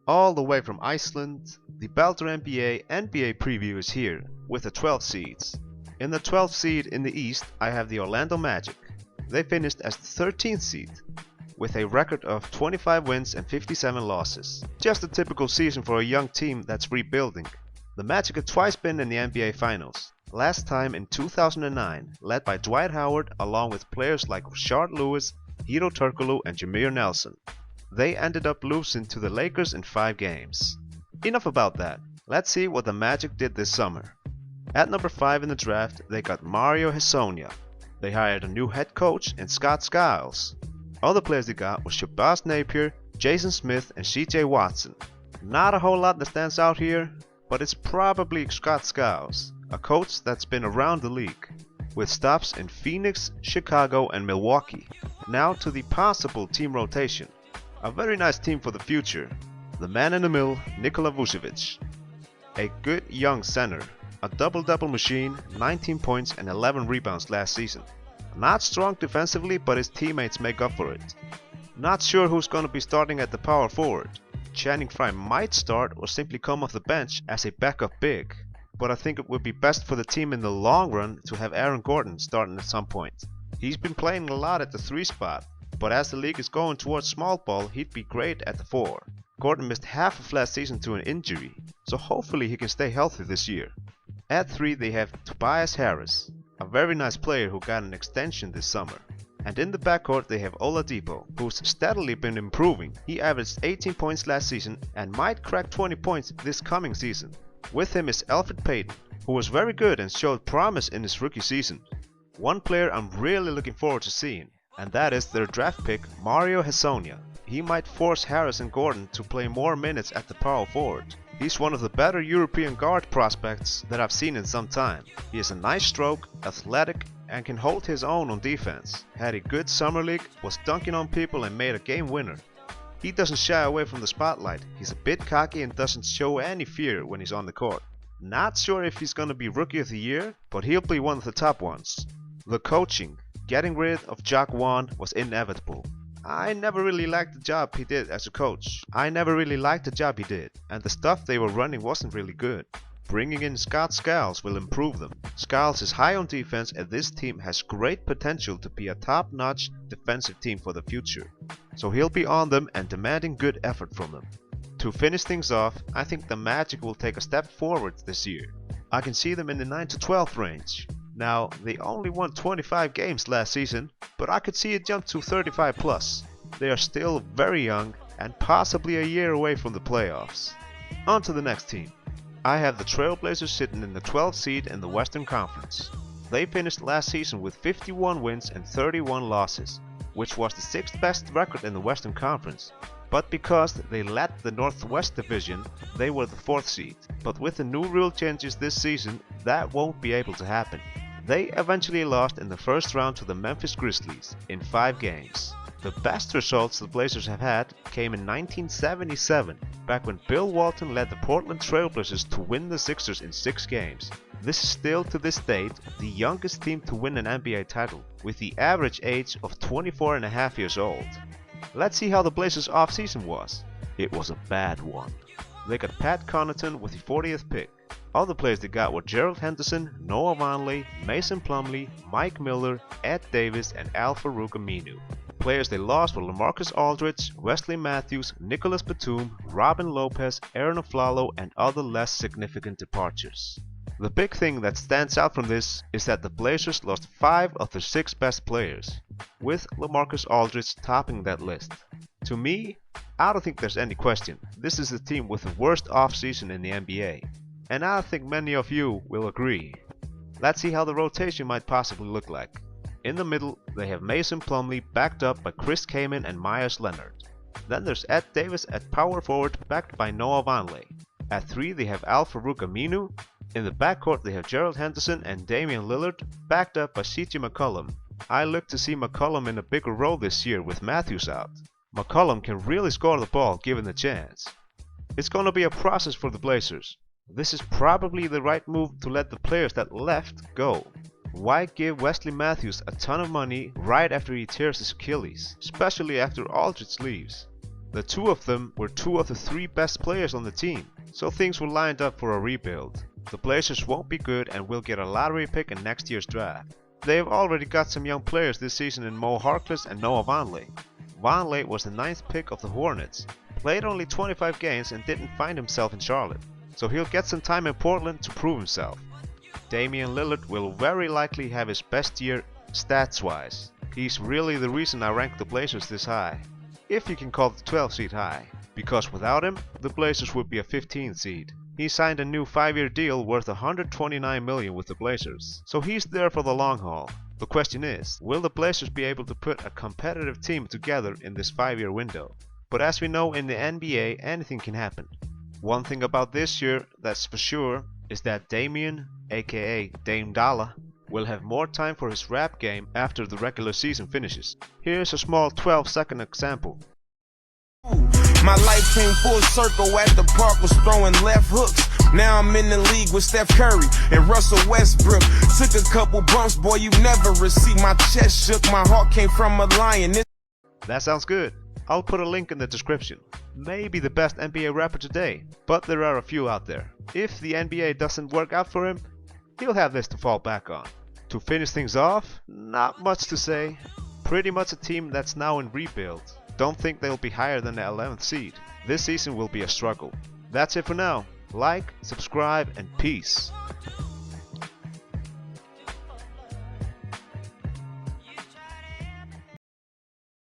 All the way from Iceland, the BaldurNBA NBA preview is here, with the 12 seeds. In the 12th seed in the East, I have the Orlando Magic. They finished as the 13th seed, with a record of 25 wins and 57 losses. Just a typical season for a young team that's rebuilding. The Magic have twice been in the NBA Finals, last time in 2009, led by Dwight Howard along with players like Rashard Lewis, Hiro Turkoglu and Jameer Nelson. They ended up losing to the Lakers in 5 games. Enough about that, let's see what the Magic did this summer. At number 5 in the draft, they got Mario Hezonja. They hired a new head coach in Scott Skiles. Other players they got were Shabazz Napier, Jason Smith and CJ Watson. Not a whole lot that stands out here, but it's probably Scott Skiles, a coach that's been around the league, with stops in Phoenix, Chicago and Milwaukee. Now to the possible team rotation. A very nice team for the future. The man in the middle, Nikola Vucevic. A good young center, a double-double machine, 19 points and 11 rebounds last season. Not strong defensively, but his teammates make up for it. Not sure who's gonna be starting at the power forward. Channing Frye might start or simply come off the bench as a backup big, but I think it would be best for the team in the long run to have Aaron Gordon starting at some point. He's been playing a lot at the 3 spot, but as the league is going towards small ball, he'd be great at the 4. Gordon missed half of last season to an injury, so hopefully he can stay healthy this year. At 3 they have Tobias Harris, a very nice player who got an extension this summer. And in the backcourt they have Oladipo, who's steadily been improving. He averaged 18 points last season and might crack 20 points this coming season. With him is Elfrid Payton, who was very good and showed promise in his rookie season. One player I'm really looking forward to seeing, and that is their draft pick Mario Hezonja. He might force Harris and Gordon to play more minutes at the power forward. He's one of the better European guard prospects that I've seen in some time. He has a nice stroke, athletic, and can hold his own on defense. Had a good summer league, was dunking on people and made a game winner. He doesn't shy away from the spotlight. He's a bit cocky and doesn't show any fear when he's on the court. Not sure if he's gonna be Rookie of the Year, but he'll be one of the top ones. The coaching, getting rid of Jacque Vaughn was inevitable. I never really liked the job he did as a coach. And the stuff they were running wasn't really good. Bringing in Scott Skiles will improve them. Skiles is high on defense and this team has great potential to be a top-notch defensive team for the future. So he'll be on them and demanding good effort from them. To finish things off, I think the Magic will take a step forward this year. I can see them in the 9 to 12 range. Now, they only won 25 games last season, but I could see it jump to 35 plus. They are still very young and possibly a year away from the playoffs. On to the next team. I have the Trailblazers sitting in the 12th seed in the Western Conference. They finished last season with 51 wins and 31 losses, which was the 6th best record in the Western Conference. But because they led the Northwest Division, they were the 4th seed. But with the new rule changes this season, that won't be able to happen. They eventually lost in the first round to the Memphis Grizzlies in 5 games. The best results the Blazers have had came in 1977, back when Bill Walton led the Portland Trailblazers to win the Sixers in 6 games. This is still to this date the youngest team to win an NBA title, with the average age of 24.5 years old. Let's see how the Blazers offseason was. It was a bad one. They got Pat Connaughton with the 40th pick. Other players they got were Gerald Henderson, Noah Vonleh, Mason Plumlee, Mike Miller, Ed Davis and Al-Farouq Aminu. Players they lost were LaMarcus Aldridge, Wesley Matthews, Nicholas Batum, Robin Lopez, Aaron Aflalo and other less significant departures. The big thing that stands out from this is that the Blazers lost 5 of their 6 best players, with LaMarcus Aldridge topping that list. To me, I don't think there's any question, this is the team with the worst offseason in the NBA. And I think many of you will agree. Let's see how the rotation might possibly look like. In the middle, they have Mason Plumlee backed up by Chris Kaman and Myers Leonard. Then there's Ed Davis at power forward backed by Noah Vonleh. At 3 they have Al-Farouq Aminu. In the backcourt they have Gerald Henderson and Damian Lillard backed up by CJ McCollum. I look to see McCollum in a bigger role this year with Matthews out. McCollum can really score the ball given the chance. It's gonna be a process for the Blazers. This is probably the right move to let the players that left go. Why give Wesley Matthews a ton of money right after he tears his Achilles, especially after Aldridge leaves? The two of them were two of the three best players on the team, so things were lined up for a rebuild. The Blazers won't be good and will get a lottery pick in next year's draft. They have already got some young players this season in Mo Harkless and Noah Vonleh. Vonleh was the 9th pick of the Hornets, played only 25 games and didn't find himself in Charlotte, so he'll get some time in Portland to prove himself. Damian Lillard will very likely have his best year stats-wise. He's really the reason I ranked the Blazers this high, if you can call the 12th seed high, because without him, the Blazers would be a 15th seed. He signed a new 5-year deal worth $129 million with the Blazers, so he's there for the long haul. The question is, will the Blazers be able to put a competitive team together in this 5-year window? But as we know in the NBA, anything can happen. One thing about this year that's for sure is that Damian, aka Dame Dollar, will have more time for his rap game after the regular season finishes. Here's a small 12-second example. My life came full circle at the park, was throwing left hooks. Now I'm in the league with Steph Curry and Russell Westbrook. Took a couple bumps, boy, you never receive. My chest shook, my heart came from a lion. That sounds good. I'll put a link in the description. Maybe the best NBA rapper today, but there are a few out there. If the NBA doesn't work out for him, he'll have this to fall back on. To finish things off, not much to say. Pretty much a team that's now in rebuild. Don't think they'll be higher than the 11th seed. This season will be a struggle. That's it for now. Like, subscribe, and peace.